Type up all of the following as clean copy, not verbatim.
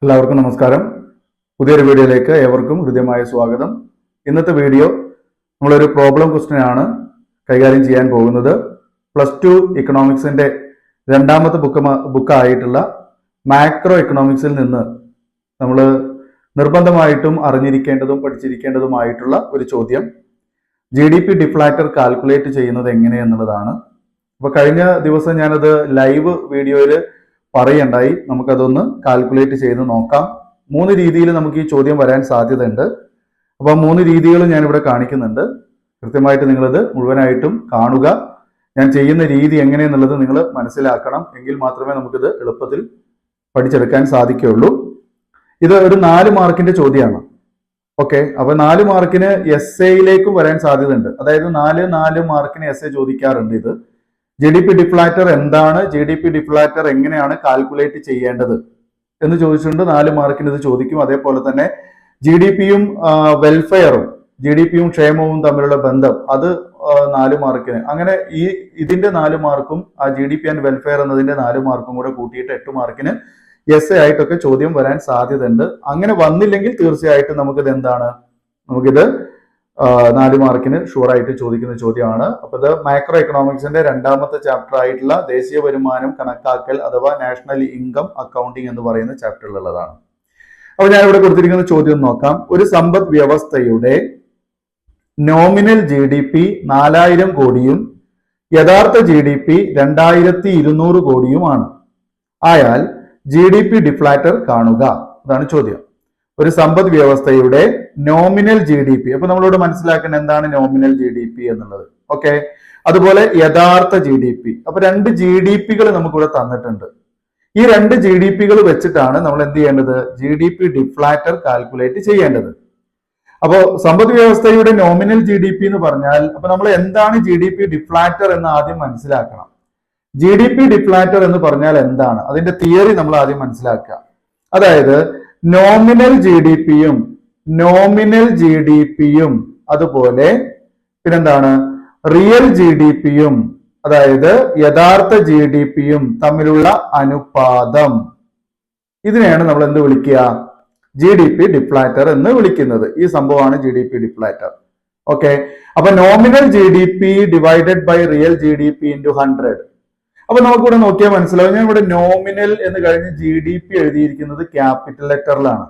എല്ലാവർക്കും നമസ്കാരം. പുതിയൊരു വീഡിയോയിലേക്ക് ഏവർക്കും ഹൃദ്യമായ സ്വാഗതം. ഇന്നത്തെ വീഡിയോ നമ്മളൊരു പ്രോബ്ലം ക്വസ്റ്റ്യൻ ആണ് കൈകാര്യം ചെയ്യാൻ പോകുന്നത്. +2 ഇക്കണോമിക്സിന്റെ രണ്ടാമത്തെ ബുക്കായിട്ടുള്ള മാക്രോ എക്കണോമിക്സിൽ നിന്ന് നമ്മൾ നിർബന്ധമായിട്ടും അറിഞ്ഞിരിക്കേണ്ടതും പഠിച്ചിരിക്കേണ്ടതുമായിട്ടുള്ള ഒരു ചോദ്യം, GDP ഡിഫ്ലാറ്റർ കാൽക്കുലേറ്റ് ചെയ്യുന്നത് എങ്ങനെയെന്നുള്ളതാണ്. അപ്പോൾ കഴിഞ്ഞ ദിവസം ഞാനത് ലൈവ് വീഡിയോയിൽ പറയണ്ടായി. നമുക്കതൊന്ന് കാൽക്കുലേറ്റ് ചെയ്ത് നോക്കാം. 3 രീതിയിൽ നമുക്ക് ഈ ചോദ്യം വരാൻ സാധ്യതയുണ്ട്. അപ്പോൾ 3 രീതികളും ഞാനിവിടെ കാണിക്കുന്നുണ്ട്. കൃത്യമായിട്ട് നിങ്ങളിത് മുഴുവനായിട്ടും കാണുക. ഞാൻ ചെയ്യുന്ന രീതി എങ്ങനെയെന്നുള്ളത് നിങ്ങൾ മനസ്സിലാക്കണം. എങ്കിൽ മാത്രമേ നമുക്കിത് എളുപ്പത്തിൽ പഠിച്ചെടുക്കാൻ സാധിക്കുകയുള്ളൂ. ഇത് ഒരു 4 മാർക്കിന്റെ ചോദ്യമാണ്. ഓക്കെ, അപ്പൊ 4 മാർക്കിന് എസ്സേയിലേക്കും വരാൻ സാധ്യതയുണ്ട്. അതായത് 4 മാർക്കിന് എസ്സേ ചോദിക്കാറുണ്ട്. ഇത് GDP ഡിഫ്ലാറ്റർ എന്താണ്, GDP ഡിഫ്ലാറ്റർ എങ്ങനെയാണ് കാൽക്കുലേറ്റ് ചെയ്യേണ്ടത് എന്ന് ചോദിച്ചുകൊണ്ട് 4 മാർക്കിന് ഇത് ചോദിക്കും. അതേപോലെ തന്നെ GDPയും വെൽഫെയറും GDPയും ക്ഷേമവും തമ്മിലുള്ള ബന്ധം, അത് 4 മാർക്കിന്. അങ്ങനെ ഇതിന്റെ 4 മാർക്കും ആ GDP ആൻഡ് വെൽഫെയർ എന്നതിന്റെ 4 മാർക്കും കൂടെ കൂട്ടിയിട്ട് 8 മാർക്കിന് എസ്സേ ആയിട്ടൊക്കെ ചോദ്യം വരാൻ സാധ്യതയുണ്ട്. അങ്ങനെ വന്നില്ലെങ്കിൽ തീർച്ചയായിട്ടും നമുക്കിത് 4 മാർക്കിന് ഷുവർ ആയിട്ട് ചോദിക്കുന്ന ചോദ്യമാണ്. അപ്പൊ ഇത് മാക്രോ എക്കണോമിക്സിന്റെ രണ്ടാമത്തെ ചാപ്റ്റർ ആയിട്ടുള്ള ദേശീയ വരുമാനം കണക്കാക്കൽ അഥവാ നാഷണൽ ഇൻകം അക്കൗണ്ടിങ് എന്ന് പറയുന്ന ചാപ്റ്ററിലുള്ളതാണ്. അപ്പൊ ഞാൻ ഇവിടെ കൊടുത്തിരിക്കുന്ന ചോദ്യം നോക്കാം. ഒരു സമ്പദ് വ്യവസ്ഥയുടെ നോമിനൽ GDP 4000 കോടിയും യഥാർത്ഥ GDP 2200 കോടിയുമാണ്. ആയാൽ GDP ഡിഫ്ലാറ്റർ കാണുക. അതാണ് ചോദ്യം. ഒരു സമ്പദ് വ്യവസ്ഥയുടെ നോമിനൽ GDP, അപ്പൊ നമ്മളോട് മനസ്സിലാക്കേണ്ട എന്താണ് നോമിനൽ GDP എന്നുള്ളത്. ഓക്കെ, അതുപോലെ യഥാർത്ഥ GDP. അപ്പൊ 2 GDPകൾ നമുക്കിവിടെ തന്നിട്ടുണ്ട്. ഈ 2 GDPകൾ വെച്ചിട്ടാണ് നമ്മൾ എന്ത് ചെയ്യേണ്ടത്? GDP ഡിഫ്ലാറ്റർ കാൽക്കുലേറ്റ് ചെയ്യേണ്ടത്. അപ്പോ സമ്പദ് വ്യവസ്ഥയുടെ നോമിനൽ GDP എന്ന് പറഞ്ഞാൽ, അപ്പൊ നമ്മൾ എന്താണ് GDP ഡിഫ്ലാറ്റർ എന്ന് ആദ്യം മനസ്സിലാക്കണം. GDP ഡിഫ്ലാറ്റർ എന്ന് പറഞ്ഞാൽ എന്താണ്, അതിന്റെ തിയറി നമ്മൾ ആദ്യം മനസ്സിലാക്കുക. അതായത് നോമിനൽ GDPയും അതുപോലെ പിന്നെന്താണ് റിയൽ GDPയും, അതായത് യഥാർത്ഥ GDPയും തമ്മിലുള്ള അനുപാതം, ഇതിനെയാണ് നമ്മൾ എന്ത് വിളിക്കുക? GDP ഡിഫ്ലാറ്റർ എന്ന് വിളിക്കുന്നത്. ഈ സംഭവമാണ് GDP ഡിഫ്ലാറ്റർ. ഓക്കെ, അപ്പൊ nominal GDP divided by real GDP into 100. അപ്പൊ നമുക്കിവിടെ നോക്കിയാൽ മനസ്സിലാവും. ഞാൻ ഇവിടെ നോമിനൽ എന്ന് കഴിഞ്ഞ് GDP എഴുതിയിരിക്കുന്നത് ക്യാപിറ്റൽ ലെറ്ററിലാണ്.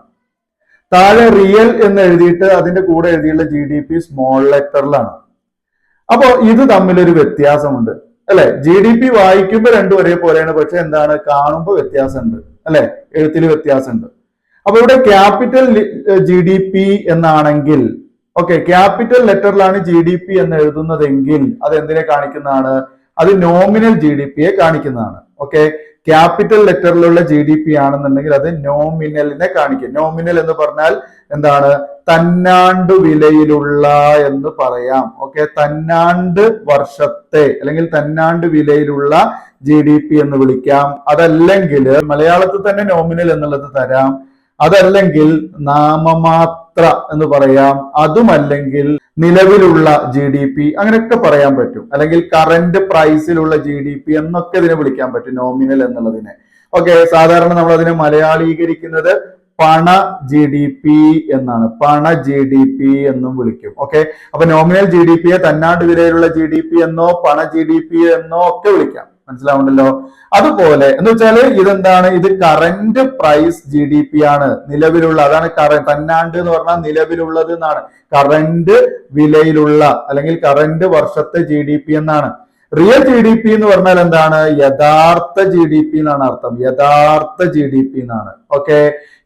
താഴെ റിയൽ എന്ന് എഴുതിയിട്ട് അതിന്റെ കൂടെ എഴുതിയുള്ള GDP സ്മോൾ ലെറ്ററിലാണ്. അപ്പോ ഇത് തമ്മിലൊരു വ്യത്യാസമുണ്ട് അല്ലെ? GDP വായിക്കുമ്പോൾ രണ്ടും ഒരേപോലെയാണ്, പക്ഷെ എന്താണ്, കാണുമ്പോൾ വ്യത്യാസമുണ്ട് അല്ലെ? എഴുത്തിൽ വ്യത്യാസമുണ്ട്. അപ്പൊ ഇവിടെ ക്യാപിറ്റൽ GDP എന്നാണെങ്കിൽ, ഓക്കെ, ക്യാപിറ്റൽ ലെറ്ററിലാണ് GDP എന്ന് എഴുതുന്നതെങ്കിൽ അത് എന്തിനെ കാണിക്കുന്നതാണ്? അത് നോമിനൽ GDPയെ കാണിക്കുന്നതാണ്. ഓക്കെ, ക്യാപിറ്റൽ ലെറ്ററിലുള്ള GDP ആണെന്നുണ്ടെങ്കിൽ അത് നോമിനലിനെ കാണിക്കും. നോമിനൽ എന്ന് പറഞ്ഞാൽ എന്താണ്? തന്നാണ്ട് വിലയിലുള്ള എന്ന് പറയാം. ഓക്കെ, തന്നാണ്ട് വർഷത്തെ അല്ലെങ്കിൽ തന്നാണ്ട് വിലയിലുള്ള GDP എന്ന് വിളിക്കാം. അതല്ലെങ്കിൽ മലയാളത്തിൽ തന്നെ നോമിനൽ എന്നുള്ളത് തരാം. അതല്ലെങ്കിൽ നാമമാത്ര എന്ന് പറയാം. അതുമല്ലെങ്കിൽ നിലവിലുള്ള GDP, അങ്ങനെയൊക്കെ പറയാൻ പറ്റും. അല്ലെങ്കിൽ കറന്റ് പ്രൈസിലുള്ള GDP എന്നൊക്കെ ഇതിനെ വിളിക്കാൻ പറ്റും, നോമിനൽ എന്നുള്ളതിനെ. ഓക്കെ, സാധാരണ നമ്മൾ അതിനെ മലയാളീകരിക്കുന്നത് പണ GDP എന്നാണ്. പണ GDP എന്നും വിളിക്കും. ഓക്കെ, അപ്പൊ നോമിനൽ GDPയെ തന്നാണ്ട് വിലയിലുള്ള GDP എന്നോ പണ GDP എന്നോ ഒക്കെ വിളിക്കാം. മനസ്സിലാവുണ്ടല്ലോ? അതുപോലെ എന്ന് വെച്ചാല് ഇതെന്താണ്? ഇത് കറന്റ് പ്രൈസ് GDP ആണ്, നിലവിലുള്ള. അതാണ് തന്നാണ്ട് എന്ന് പറഞ്ഞാൽ നിലവിലുള്ളത് എന്നാണ്. കറന്റ് വിലയിലുള്ള അല്ലെങ്കിൽ കറന്റ് വർഷത്തെ GDP എന്നാണ്. റിയൽ GDP എന്ന് പറഞ്ഞാൽ എന്താണ്? യഥാർത്ഥ GDP എന്നാണ് അർത്ഥം. യഥാർത്ഥ GDP എന്നാണ്. ഓക്കെ,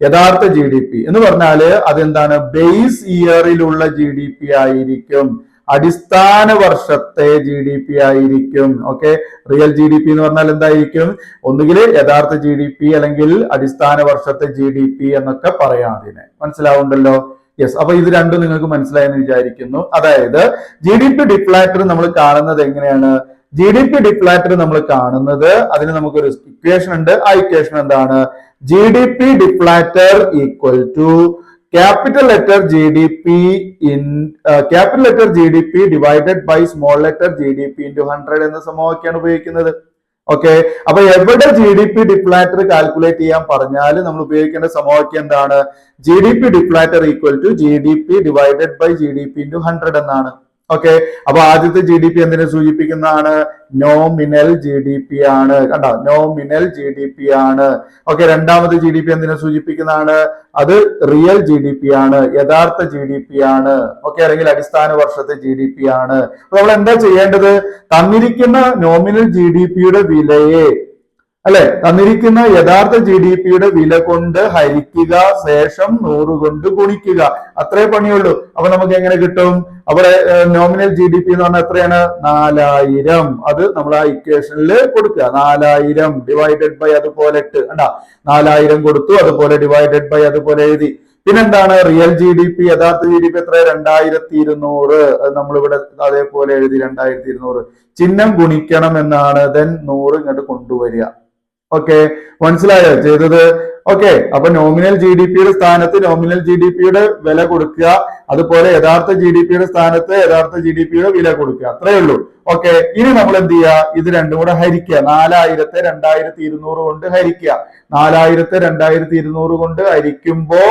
യഥാർത്ഥ GDP എന്ന് പറഞ്ഞാല് അതെന്താണ്? ബേസ് ഇയറിലുള്ള GDP ആയിരിക്കും, അടിസ്ഥാന വർഷത്തെ GDP ആയിരിക്കും. ഓക്കെ, റിയൽ GDP എന്ന് പറഞ്ഞാൽ എന്തായിരിക്കും? ഒന്നുകിൽ യഥാർത്ഥ GDP അല്ലെങ്കിൽ അടിസ്ഥാന വർഷത്തെ GDP എന്നൊക്കെ പറയാം അതിനെ. മനസ്സിലാവുണ്ടല്ലോ? യെസ്. അപ്പൊ ഇത് രണ്ടും നിങ്ങൾക്ക് മനസ്സിലായെന്ന് വിചാരിക്കുന്നു. അതായത് GDP ഡിഫ്ലാറ്റർ നമ്മൾ കാണുന്നത് എങ്ങനെയാണ്? GDP ഡിഫ്ലാറ്റർ നമ്മൾ കാണുന്നത്, അതിന് നമുക്കൊരു ഇക്വേഷൻ ഉണ്ട്. ആ ഇക്വേഷൻ എന്താണ്? GDP deflator equal to capital letter GDP divided by small letter GDP into 100 എന്ന സമവാക്യമാണ് ഉപയോഗിക്കുന്നത്. ഓക്കെ, അപ്പൊ എവിടെ G D P deflator calculate ചെയ്യാൻ പറഞ്ഞാൽ നമ്മൾ ഉപയോഗിക്കേണ്ട സമവാക്യം എന്താണ്? G D P deflator equal to G D P divided by G D P into 100 എന്നാണ്. ഓക്കെ, അപ്പൊ ആദ്യത്തെ ജി ഡി പി എന്തിനെ സൂചിപ്പിക്കുന്നതാണ്? നോമിനൽ ജി ഡി പി ആണ്. കണ്ടോ, നോമിനൽ ജി ഡി പി ആണ്. ഓക്കെ, രണ്ടാമത്തെ ജി ഡി പി എന്തിനെ സൂചിപ്പിക്കുന്നതാണ്? അത് റിയൽ ജി ഡി പി ആണ്, യഥാർത്ഥ ജി ഡി പി ആണ്. ഓക്കെ, അല്ലെങ്കിൽ അടിസ്ഥാന വർഷത്തെ ജി ഡി പി ആണ്. അപ്പൊ നമ്മൾ എന്താ ചെയ്യേണ്ടത്? തന്നിരിക്കുന്ന നോമിനൽ ജി ഡി പിയുടെ വിലയെ, അല്ലെ, തന്നിരിക്കുന്ന യഥാർത്ഥ ജി ഡി പിയുടെ വില കൊണ്ട് ഹരിക്കുക, ശേഷം 100 കൊണ്ട് ഗുണിക്കുക. അത്രേ പണിയുള്ളൂ. അപ്പൊ നമുക്ക് എങ്ങനെ കിട്ടും? അവിടെ നോമിനൽ ജി ഡി പി എന്ന് പറഞ്ഞാൽ എത്രയാണ്? 4000. അത് നമ്മൾ ആ ഇക്വേഷനിൽ കൊടുക്കുക. 4000 ഡിവൈഡഡ് ബൈ അതുപോലെ 8. കണ്ടാ, 4000 കൊടുത്തു, അതുപോലെ ഡിവൈഡഡ് ബൈ അതുപോലെ എഴുതി. പിന്നെന്താണ്? റിയൽ ജി ഡി പി, യഥാർത്ഥ ജി ഡി പി എത്ര? 2200. നമ്മളിവിടെ അതേപോലെ എഴുതി 2200. ചിഹ്നം ഗുണിക്കണം എന്നാണ്. ദെൻ 100 ഇങ്ങോട്ട് കൊണ്ടുവരിക. ഓക്കെ, മനസ്സിലായോ ചെയ്തത്? ഓക്കെ, അപ്പൊ നോമിനൽ ജി ഡി പിയുടെ സ്ഥാനത്ത് നോമിനൽ ജി ഡി പിയുടെ വില കൊടുക്കുക, അതുപോലെ യഥാർത്ഥ ജി ഡി പിയുടെ സ്ഥാനത്ത് യഥാർത്ഥ ജി ഡി പിയുടെ വില കൊടുക്കുക. അത്രേ ഉള്ളൂ. ഓക്കെ, ഇനി നമ്മൾ എന്ത് ചെയ്യുക? ഇത് രണ്ടും കൂടെ ഹരിക്കുക. 4000-ത്തെ 2200 കൊണ്ട് ഹരിക്കുക. 4000-ത്തെ 2200 കൊണ്ട് ഹരിക്കുമ്പോ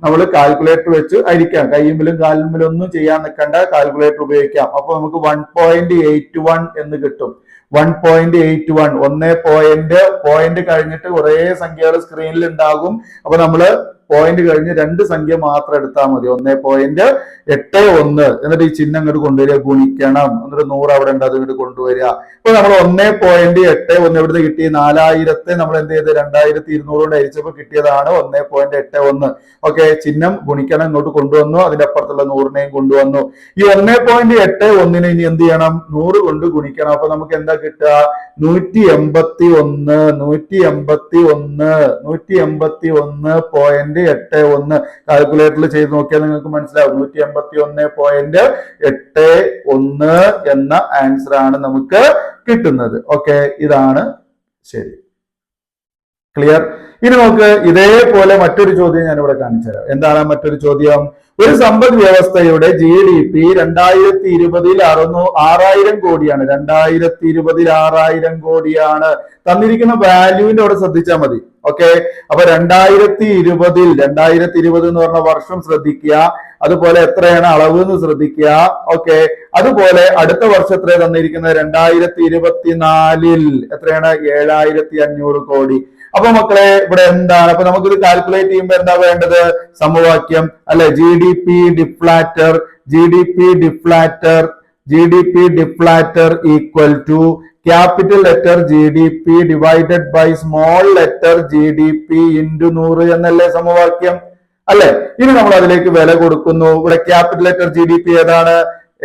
നമ്മൾ കാൽക്കുലേറ്റർ വെച്ച് ഹരിക്കാം. കയ്യുമ്പിലും കാലുമ്പിലും ഒന്നും ചെയ്യാൻ നിൽക്കണ്ട, കാൽക്കുലേറ്റർ ഉപയോഗിക്കാം. അപ്പൊ നമുക്ക് 1.81 എന്ന് കിട്ടും. 1.81. പോയിന്റ് കഴിഞ്ഞിട്ട് കുറെ സംഖ്യകൾ സ്ക്രീനിൽ ഉണ്ടാകും. അപ്പൊ നമ്മള് പോയിന്റ് കഴിഞ്ഞ് 2 സംഖ്യ മാത്രം എടുത്താൽ മതി. 1.81. എന്നിട്ട് ഈ ചിഹ്നം ഇങ്ങോട്ട് കൊണ്ടുവരിക, ഗുണിക്കണം. എന്നിട്ട് 100 അവിടെ ഉണ്ട്, അത് ഇങ്ങോട്ട് കൊണ്ടുവരിക. ഇപ്പൊ നമ്മൾ 1.81 എവിടുന്ന് കിട്ടി? 4000-ത്തെ നമ്മൾ എന്ത് ചെയ്ത്? 2200 കൊണ്ട് ഹരിച്ചപ്പോ കിട്ടിയതാണ് 1.81. ഓക്കെ, ചിഹ്നം ഗുണിക്കണം ഇങ്ങോട്ട് കൊണ്ടുവന്നു, അതിന്റെ അപ്പുറത്തുള്ള 100-നെയും കൊണ്ടുവന്നു. ഈ 1.81 ഇനി എന്ത് ചെയ്യണം? 100 കൊണ്ട് ഗുണിക്കണം. അപ്പൊ നമുക്ക് എന്താ കിട്ടുക? 181 കാൽക്കുലേറ്ററിൽ ചെയ്ത് നോക്കിയാൽ നിങ്ങൾക്ക് മനസ്സിലാവും. 181.81 എന്ന ആൻസർ ആണ് നമുക്ക് കിട്ടുന്നത്. ഓക്കെ, ഇതാണ് ശരി. ക്ലിയർ? ഇനി നമുക്ക് ഇതേപോലെ മറ്റൊരു ചോദ്യം ഞാൻ ഇവിടെ കാണിച്ചു തരാം. എന്താണ് മറ്റൊരു ചോദ്യം? ഒരു സമ്പദ് വ്യവസ്ഥയുടെ ജി ഡി പി 2020 6000 കോടിയാണ്. 2020 6000 കോടിയാണ്. തന്നിരിക്കുന്ന വാല്യൂവിന്റെ അവിടെ ശ്രദ്ധിച്ചാൽ മതി. ഓക്കെ, അപ്പൊ 2020 എന്ന് പറഞ്ഞ വർഷം ശ്രദ്ധിക്കുക, അതുപോലെ എത്രയാണ് അളവ് എന്ന് ശ്രദ്ധിക്കുക. ഓക്കെ, അതുപോലെ അടുത്ത വർഷം എത്ര തന്നിരിക്കുന്നത്? 2024 എത്രയാണ്? 7500 കോടി. അപ്പൊ മക്കളെ ഇവിടെ എന്താണ്? അപ്പൊ നമുക്കിത് കാൽക്കുലേറ്റ് ചെയ്യുമ്പോൾ എന്താ വേണ്ടത്? സമവാക്യം, അല്ലെ? G D P deflator equal to capital letter G D P divided by small letter G D P into 100 എന്നല്ലേ സമവാക്യം, അല്ലെ? ഇനി നമ്മൾ അതിലേക്ക് വില കൊടുക്കുന്നു. ഇവിടെ capital letter G D P ഏതാണ്?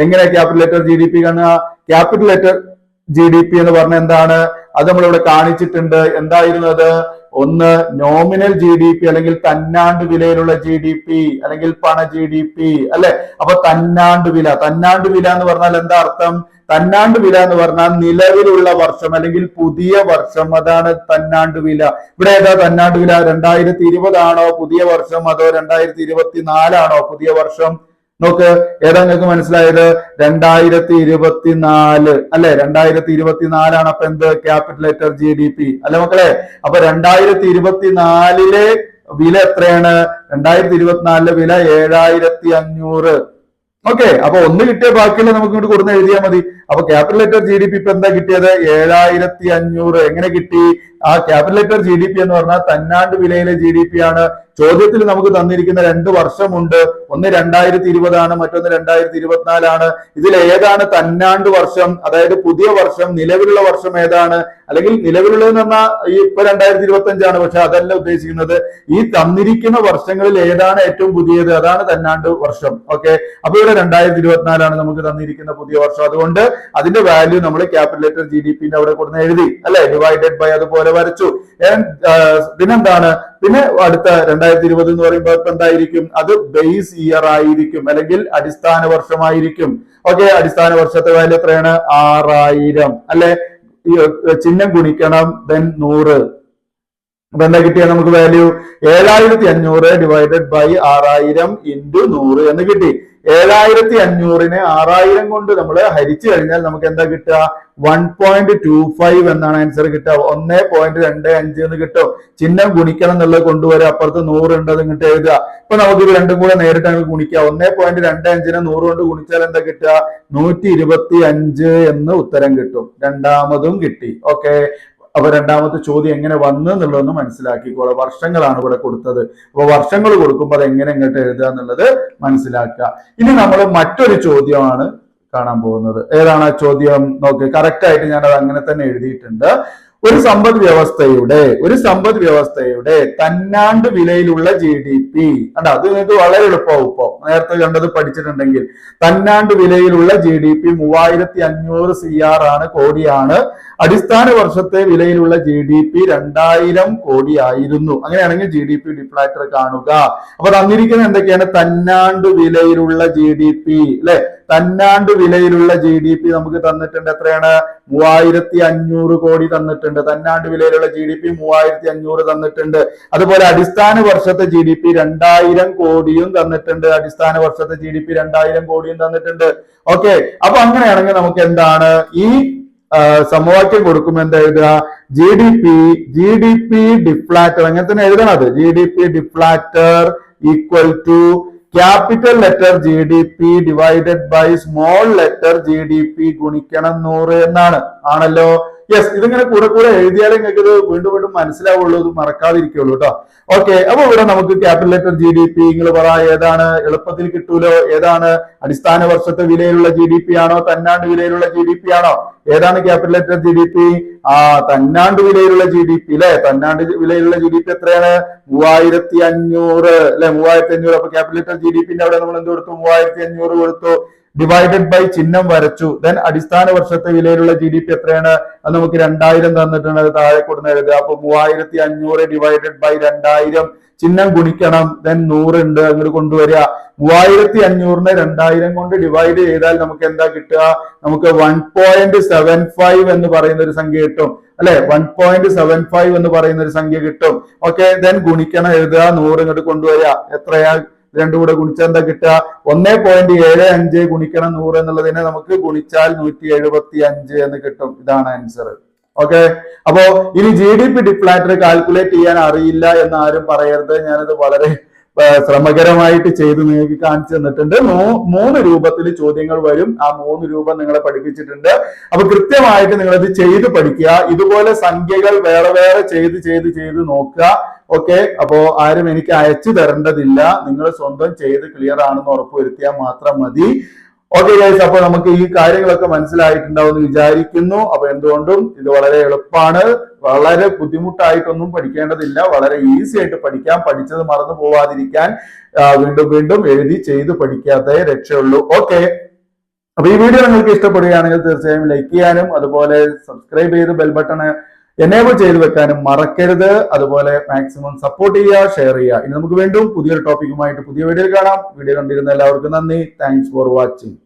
എങ്ങനെ capital letter G D P കാണുക? Capital letter G D P എന്ന് പറഞ്ഞ എന്താണ്? അത് നമ്മളിവിടെ കാണിച്ചിട്ടുണ്ട്. എന്തായിരുന്നത്? ഒന്ന് നോമിനൽ ജി ഡി പി, അല്ലെങ്കിൽ തന്നാണ്ട് വിലയിലുള്ള ജി ഡി പി, അല്ലെങ്കിൽ പണ ജി ഡി പി, അല്ലെ? അപ്പൊ തന്നാണ്ട് വില എന്ന് പറഞ്ഞാൽ എന്താ അർത്ഥം? തന്നാണ്ട് വില എന്ന് പറഞ്ഞാൽ നിലവിലുള്ള വർഷം അല്ലെങ്കിൽ പുതിയ വർഷം, അതാണ് തന്നാണ്ട് വില. ഇവിടെ ഏതാ തന്നാണ്ട് വില? 2020 ആണോ പുതിയ വർഷം, അതോ 2024 ആണോ പുതിയ വർഷം? നോക്ക്, ഏതാ നിങ്ങൾക്ക് മനസ്സിലായത്? 2024, അല്ലെ? 2024 ആണ്. അപ്പൊ എന്ത്? Capital letter G D P, അല്ലെ മക്കളെ? അപ്പൊ 2024 വില എത്രയാണ്? 2024 വില 7500. ഓക്കെ, അപ്പൊ ഒന്ന് കിട്ടിയ ബാക്കിയുള്ള നമുക്ക് ഇങ്ങോട്ട് കൊടുന്ന് എഴുതിയാൽ മതി. അപ്പൊ capital letter G D P ഇപ്പൊ എന്താ കിട്ടിയത്? 7500. എങ്ങനെ കിട്ടി? ആ capital letter G D P എന്ന് പറഞ്ഞാൽ തന്നാണ്ട് വിലയിലെ ജി ഡി പി ആണ്. ചോദ്യത്തിൽ നമുക്ക് തന്നിരിക്കുന്ന 2 വർഷമുണ്ട്. ഒന്ന് 2020 ആണ്, മറ്റൊന്ന് 2024 ആണ്. ഇതിൽ ഏതാണ് തന്നാണ്ട് വർഷം, അതായത് പുതിയ വർഷം? നിലവിലുള്ള വർഷം ഏതാണ്? അല്ലെങ്കിൽ നിലവിലുള്ളതെന്ന് പറഞ്ഞാൽ ഈ ഇപ്പൊ 2025 ആണ്, പക്ഷെ അതല്ല ഉദ്ദേശിക്കുന്നത്. ഈ തന്നിരിക്കുന്ന വർഷങ്ങളിൽ ഏതാണ് ഏറ്റവും പുതിയത്? അതാണ് തന്നാണ്ട് വർഷം. ഓക്കെ, അപ്പൊ ഇവിടെ 2024 ആണ് നമുക്ക് തന്നിരിക്കുന്ന പുതിയ വർഷം. അതുകൊണ്ട് അതിന്റെ വാല്യൂ നമ്മൾ ക്യാപിറ്റൽ ലെറ്റർ ജി ഡി പിന്റെ അവിടെ കൊടുന്ന് എഴുതി, അല്ലെ? ഡിവൈഡഡ് ബൈ അതുപോലെ വരച്ചു. പിന്നെന്താണ്? പിന്നെ അടുത്ത 2020 എന്ന് പറയുമ്പോൾ ഇപ്പൊ എന്തായിരിക്കും? അത് ബേസ് ഇയർ ആയിരിക്കും, അല്ലെങ്കിൽ അടിസ്ഥാന വർഷമായിരിക്കും. ഓക്കെ, അടിസ്ഥാന വർഷത്തെ വാല്യൂ എത്രയാണ്? 6000, അല്ലെ? ചിഹ്നം ഗുണിക്കണം, ദെൻ 100. അപ്പൊ എന്താ കിട്ടിയ നമുക്ക് വാല്യൂ? 7500 ഡിവൈഡഡ് ബൈ 6000 ഇൻറ്റു 100 എന്ന് കിട്ടി. 7500നെ 6000 കൊണ്ട് നമ്മൾ ഹരിച്ചു കഴിഞ്ഞാൽ നമുക്ക് എന്താ കിട്ടുക? 1.25 എന്നാണ് ആൻസർ കിട്ടുക. 1.25 എന്ന് കിട്ടും. ചിഹ്നം ഗുണിക്കണം എന്നുള്ളത് കൊണ്ടുവരിക, അപ്പുറത്ത് 100 ഉണ്ട് അത് ഇങ്ങോട്ട് എഴുതുക. ഇപ്പൊ നമുക്ക് ഇത് രണ്ടും കൂടെ നേരിട്ട് അങ്ങ് ഗുണിക്കുക. 1.25നെ 100 കൊണ്ട് ഗുണിച്ചാൽ എന്താ കിട്ടുക? 125 എന്ന് ഉത്തരം കിട്ടും. രണ്ടാമതും കിട്ടി. ഓക്കെ, അപ്പൊ രണ്ടാമത്തെ ചോദ്യം എങ്ങനെ വന്നു എന്നുള്ളതൊന്ന് മനസ്സിലാക്കിക്കോളെ. വർഷങ്ങളാണ് ഇവിടെ കൊടുത്തത്. അപ്പൊ വർഷങ്ങൾ കൊടുക്കുമ്പോൾ അത് എങ്ങനെ ഇങ്ങോട്ട് എഴുതുക എന്നുള്ളത് മനസ്സിലാക്കുക. ഇനി നമ്മൾ മറ്റൊരു ചോദ്യമാണ് കാണാൻ പോകുന്നത്. ഏതാണ് ആ ചോദ്യം? നോക്ക്, കറക്റ്റ് ആയിട്ട് ഞാൻ അത് അങ്ങനെ തന്നെ എഴുതിയിട്ടുണ്ട്. ഒരു സമ്പദ് വ്യവസ്ഥയുടെ തന്നാണ്ട് വിലയിലുള്ള GDP കണ്ട, അത് നിങ്ങൾക്ക് വളരെ എളുപ്പമാവും. ഇപ്പോ നേരത്തെ കണ്ടത് പഠിച്ചിട്ടുണ്ടെങ്കിൽ തന്നാണ്ട് വിലയിലുള്ള GDP 3500 CR ആണ്, കോടിയാണ്. അടിസ്ഥാന വർഷത്തെ വിലയിലുള്ള GDP 2000 കോടിയായിരുന്നു. അങ്ങനെയാണെങ്കിൽ GDP ഡിഫ്ലാറ്റർ കാണുക. അപ്പൊ തന്നിരിക്കുന്നത് എന്തൊക്കെയാണ്? തന്നാണ്ട് വിലയിലുള്ള GDP അല്ലെ? തന്നാണ്ട് വിലയിലുള്ള GDP നമുക്ക് തന്നിട്ടുണ്ട്. എത്രയാണ്? 3500 കോടി തന്നിട്ടുണ്ട്. തന്നാണ്ട് വിലയിലുള്ള GDP 3500 തന്നിട്ടുണ്ട്. അതുപോലെ അടിസ്ഥാന വർഷത്തെ GDP 2000 കോടിയും തന്നിട്ടുണ്ട്. അടിസ്ഥാന വർഷത്തെ GDP 2000 കോടിയും തന്നിട്ടുണ്ട്. ഓക്കെ, അപ്പൊ അങ്ങനെയാണെങ്കിൽ നമുക്ക് എന്താണ് ഈ സമവാക്യം കൊടുക്കുമ്പോൾ എന്താ എഴുതുക? GDP ഡിഫ്ലാറ്റർ, അങ്ങനെ തന്നെ എഴുതണം. അത് GDP deflator equal to capital letter GDP divided by small letter GDP ഗുണിക്കണം 100 എന്നാണ്. ആണല്ലോ? യെസ്, ഇതിങ്ങനെ കൂടെ എഴുതിയാലേ നിങ്ങൾക്ക് ഇത് വീണ്ടും മനസ്സിലാവുള്ളൂ, ഇത് മറക്കാതിരിക്കുള്ളൂ കേട്ടോ. ഓക്കെ, അപ്പൊ ഇവിടെ നമുക്ക് ക്യാപിറ്റൽ ലെറ്റർ GDP നിങ്ങൾ പറ, ഏതാണ്? എളുപ്പത്തിൽ കിട്ടൂലോ. ഏതാണ്? അടിസ്ഥാന വർഷത്തെ വിലയിലുള്ള GDP ആണോ? തന്നാണ്ട് വിലയിലുള്ള GDP ആണോ? ഏതാണ് ക്യാപിറ്റൽ ലെറ്റർ GDP? തന്നാണ്ട് വിലയിലുള്ള GDP അല്ലെ? തന്നാണ്ട് വിലയിലുള്ള GDP എത്രയാണ്? 3500 അല്ലെ? 3500. അപ്പൊ ക്യാപിറ്റൽ ലെറ്റർ GDPന്റെ അവിടെ നമ്മൾ എന്ത് കൊടുത്തു? 3500 കൊടുത്തു. ഡിവൈഡഡ് ബൈ ചിഹ്നം വരച്ചു. ദെൻ അടിസ്ഥാന വർഷത്തെ വിലയിലുള്ള GDP എത്രയാണ്? അത് നമുക്ക് 2000 തന്നിട്ടുണ്ട്. അത് താഴെ കൊടുന്ന് എഴുതുക. അപ്പൊ 3500 ഡിവൈഡഡ് ബൈ 2000, ചിഹ്നം ഗുണിക്കണം. ദെൻ 100 ഉണ്ട്, അങ്ങോട്ട് കൊണ്ടുവരിക. 3500നെ 2000 കൊണ്ട് ഡിവൈഡ് ചെയ്താൽ നമുക്ക് എന്താ കിട്ടുക? നമുക്ക് 1.75 എന്ന് പറയുന്ന ഒരു സംഖ്യ കിട്ടും അല്ലെ? 1.75 എന്ന് പറയുന്ന ഒരു സംഖ്യ കിട്ടും. ഓക്കെ, ദെൻ ഗുണിക്കണം, എഴുതുക. 100 ഇങ്ങോട്ട് കൊണ്ടുവരിക. എത്രയാ? രണ്ടും കൂടെ ഗുണിച്ചാൽ എന്താ കിട്ടുക? 1.75 ഗുണിക്കണം 100 എന്നുള്ളതിനെ നമുക്ക് ഗുണിച്ചാൽ 175 എന്ന് കിട്ടും. ഇതാണ് ആൻസർ. ഓക്കെ, അപ്പോ ഇനി GDP ഡിഫ്ലാറ്റർ കാൽക്കുലേറ്റ് ചെയ്യാൻ അറിയില്ല എന്ന് ആരും പറയരുത്. ഞാനത് വളരെ ശ്രമകരമായിട്ട് ചെയ്ത് നിങ്ങൾക്ക് കാണിച്ചു തന്നിട്ടുണ്ട്. 3 രൂപത്തിൽ ചോദ്യങ്ങൾ വരും. ആ 3 രൂപം നിങ്ങളെ പഠിപ്പിച്ചിട്ടുണ്ട്. അപ്പൊ കൃത്യമായിട്ട് നിങ്ങളത് ചെയ്ത് പഠിക്കുക. ഇതുപോലെ സംഖ്യകൾ വേറെ ചെയ്ത് നോക്കുക. ഓക്കെ, അപ്പോ ആരും എനിക്ക് അയച്ചു തരേണ്ടതില്ല. നിങ്ങൾ സ്വന്തം ചെയ്ത് ക്ലിയർ ആണെന്ന് ഉറപ്പുവരുത്തിയാൽ മാത്രം മതി. ഓക്കെ ഗൈസ്, അപ്പൊ നമുക്ക് ഈ കാര്യങ്ങളൊക്കെ മനസ്സിലായിട്ടുണ്ടാവും എന്ന് വിചാരിക്കുന്നു. അപ്പൊ എന്തുകൊണ്ടും ഇത് വളരെ എളുപ്പമാണ്. വളരെ ബുദ്ധിമുട്ടായിട്ടൊന്നും പഠിക്കേണ്ടതില്ല. വളരെ ഈസി ആയിട്ട് പഠിക്കാം. പഠിച്ചത് മറന്നു പോവാതിരിക്കാൻ വീണ്ടും എഴുതി ചെയ്ത് പഠിക്കാത്തേ രക്ഷയുള്ളൂ. ഓക്കെ, അപ്പൊ ഈ വീഡിയോ നിങ്ങൾക്ക് ഇഷ്ടപ്പെടുകയാണെങ്കിൽ തീർച്ചയായും ലൈക്ക് ചെയ്യാനും അതുപോലെ സബ്സ്ക്രൈബ് ചെയ്ത് ബെൽ ബട്ടൺ എനേബിൾ ചെയ്ത് വെക്കാനും മറക്കരുത്. അതുപോലെ മാക്സിമം സപ്പോർട്ട് ചെയ്യുക, ഷെയർ ചെയ്യുക. ഇനി നമുക്ക് വീണ്ടും പുതിയൊരു ടോപ്പിക്കുമായിട്ട് പുതിയ വീഡിയോയിൽ കാണാം. വീഡിയോ കണ്ടിരുന്ന എല്ലാവർക്കും നന്ദി. Thanks for watching.